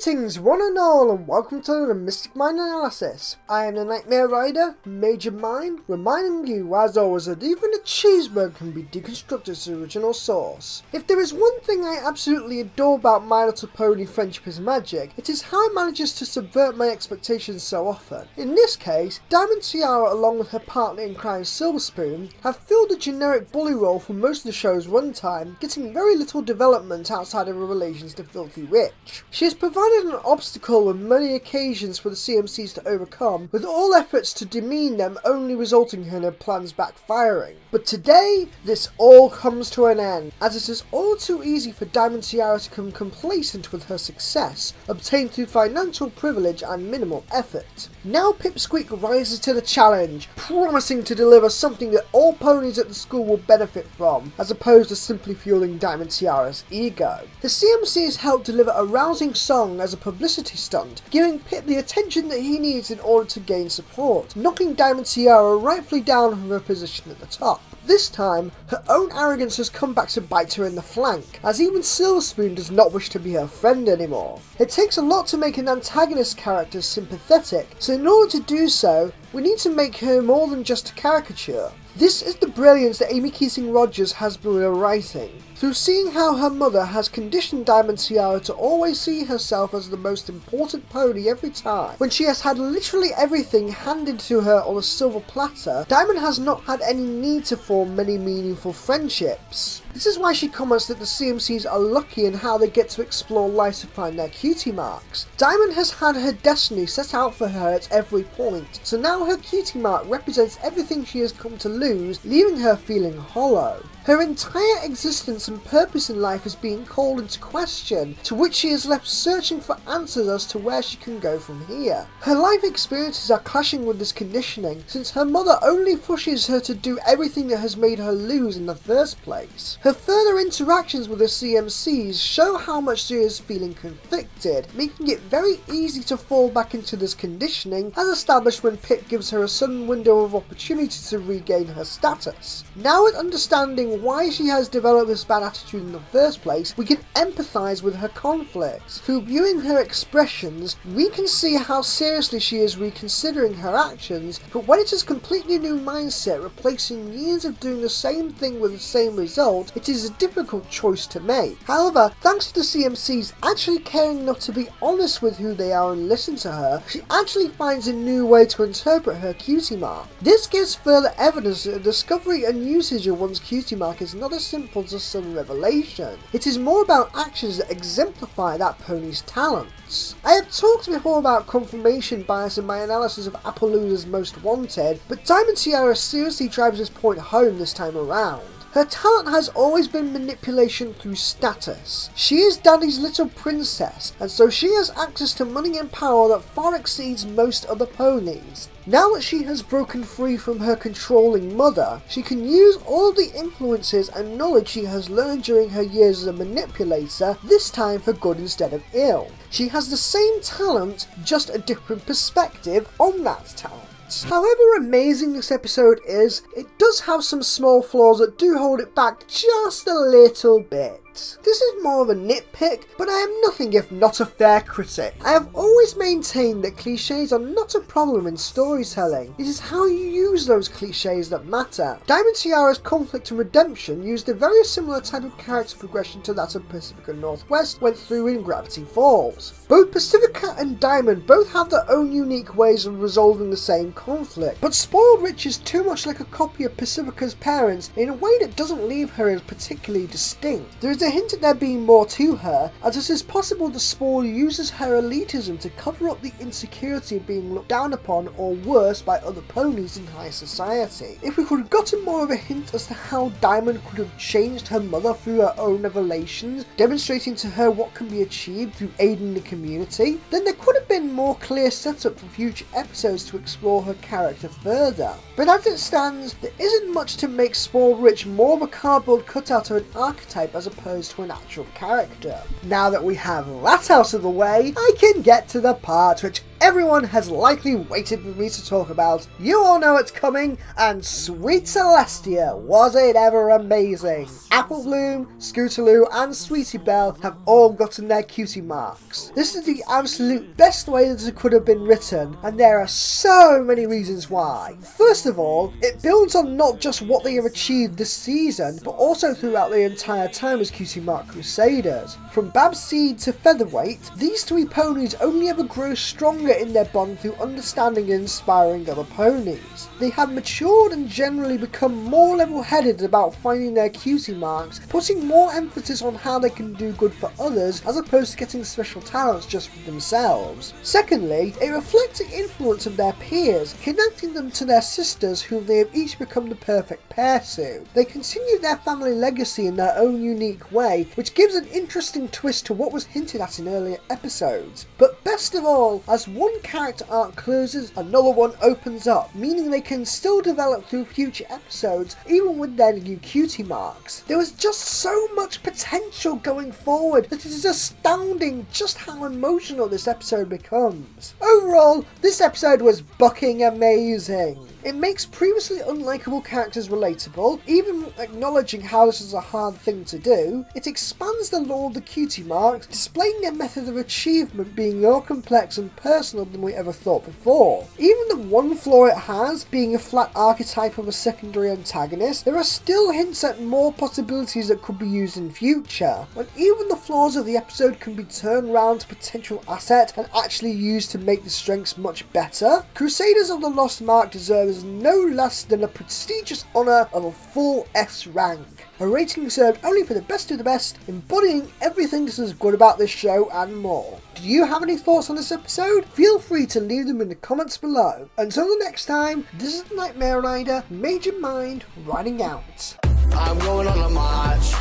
Greetings one and all, and welcome to the Mystic Mind Analysis. I am the Nightmare Rider, Major Mind, reminding you as always that even a cheeseburger can be deconstructed to its original source. If there is one thing I absolutely adore about My Little Pony Friendship is Magic, it is how it manages to subvert my expectations so often. In this case, Diamond Tiara along with her partner in crime Silver Spoon have filled the generic bully role for most of the show's runtime, getting very little development outside of her relations to Filthy Rich. She has provided an obstacle on many occasions for the CMCs to overcome, with all efforts to demean them only resulting in her plans backfiring. But today, this all comes to an end, as it is all too easy for Diamond Tiara to become complacent with her success, obtained through financial privilege and minimal effort. Now Pipsqueak rises to the challenge, promising to deliver something that all ponies at the school will benefit from, as opposed to simply fueling Diamond Tiara's ego. The CMCs help deliver a rousing song as a publicity stunt, giving Pip the attention that he needs in order to gain support, knocking Diamond Tiara rightfully down from her position at the top. This time, her own arrogance has come back to bite her in the flank, as even Silver Spoon does not wish to be her friend anymore. It takes a lot to make an antagonist character sympathetic, so in order to do so, we need to make her more than just a caricature. This is the brilliance that Amy Keating-Rogers has been writing. Through seeing how her mother has conditioned Diamond Tiara to always see herself as the most important pony every time, when she has had literally everything handed to her on a silver platter, Diamond has not had any need to form many meaningful friendships. This is why she comments that the CMCs are lucky in how they get to explore life to find their cutie marks. Diamond has had her destiny set out for her at every point, so now her cutie mark represents everything she has come to lose, leaving her feeling hollow. Her entire existence and purpose in life is being called into question, to which she is left searching for answers as to where she can go from here. Her life experiences are clashing with this conditioning, since her mother only pushes her to do everything that has made her lose in the first place. Her further interactions with the CMCs show how much she is feeling conflicted, making it very easy to fall back into this conditioning, as established when Pip gives her a sudden window of opportunity to regain her status. Now, with understanding why she has developed this bad attitude in the first place, we can empathise with her conflicts. Through viewing her expressions, we can see how seriously she is reconsidering her actions, but when it is a completely new mindset replacing years of doing the same thing with the same result, it is a difficult choice to make. However, thanks to the CMCs actually caring enough to be honest with who they are and listen to her, she actually finds a new way to interpret her cutie mark. This gives further evidence that the discovery and usage of one's cutie mark is not as simple as a sudden revelation. It is more about actions that exemplify that pony's talents. I have talked before about confirmation bias in my analysis of Appaloosa's Most Wanted, but Diamond Tiara seriously drives this point home this time around. Her talent has always been manipulation through status. She is Daddy's little princess, and so she has access to money and power that far exceeds most other ponies. Now that she has broken free from her controlling mother, she can use all the influences and knowledge she has learned during her years as a manipulator, this time for good instead of ill. She has the same talent, just a different perspective on that talent. However amazing this episode is, it does have some small flaws that do hold it back just a little bit. This is more of a nitpick, but I am nothing if not a fair critic. I have always maintained that cliches are not a problem in storytelling. It is how you use those cliches that matter. Diamond Tiara's conflict and redemption used a very similar type of character progression to that of Pacifica Northwest went through in Gravity Falls. Both Pacifica and Diamond both have their own unique ways of resolving the same conflict, but Spoiled Rich is too much like a copy of Pacifica's parents in a way that doesn't leave her as particularly distinct. There is a hint at there being more to her, as it is possible the Spoil uses her elitism to cover up the insecurity of being looked down upon or worse by other ponies in high society. If we could have gotten more of a hint as to how Diamond could have changed her mother through her own revelations, demonstrating to her what can be achieved through aiding the community, then there could have been more clear setup for future episodes to explore her character further. But as it stands, there isn't much to make Spoiled Rich more of a cardboard cutout of an archetype as opposed to an actual character. Now that we have that out of the way, I can get to the part which everyone has likely waited for me to talk about. You all know it's coming, and Sweet Celestia, was it ever amazing? Apple Bloom, Scootaloo and Sweetie Belle have all gotten their cutie marks. This is the absolute best way that it could have been written, and there are so many reasons why. First of all, it builds on not just what they have achieved this season, but also throughout the entire time as Cutie Mark Crusaders. From Bab's Seed to Featherweight, these three ponies only ever grow stronger in their bond through understanding and inspiring other ponies. They have matured and generally become more level-headed about finding their cutie marks, putting more emphasis on how they can do good for others as opposed to getting special talents just for themselves. Secondly, it reflects the influence of their peers, connecting them to their sisters whom they have each become the perfect pair to. They continue their family legacy in their own unique way, which gives an interesting twist to what was hinted at in earlier episodes. But best of all, as one character arc closes, another one opens up, meaning they can still develop through future episodes even with their new cutie marks. There was just so much potential going forward that it is astounding just how emotional this episode becomes. Overall, this episode was bucking amazing. It makes previously unlikable characters relatable, even acknowledging how this is a hard thing to do. It expands the lore of the cutie marks, displaying their method of achievement being more complex and personal than we ever thought before. Even the one flaw it has, being a flat archetype of a secondary antagonist, there are still hints at more possibilities that could be used in future. And even the flaws of the episode can be turned around to potential asset and actually used to make the strengths much better. Crusaders of the Lost Mark deserves no less than a prestigious honour of a full S rank. A rating reserved only for the best of the best, embodying everything that is good about this show and more. Do you have any thoughts on this episode? Feel free to leave them in the comments below. Until the next time, this is the Nightmare Rider, Major Mind, writing out. I'm going on a march,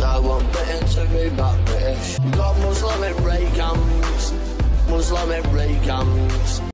I want Britain to be back British. Got Muslim Ray camps, Muslim Ray camps.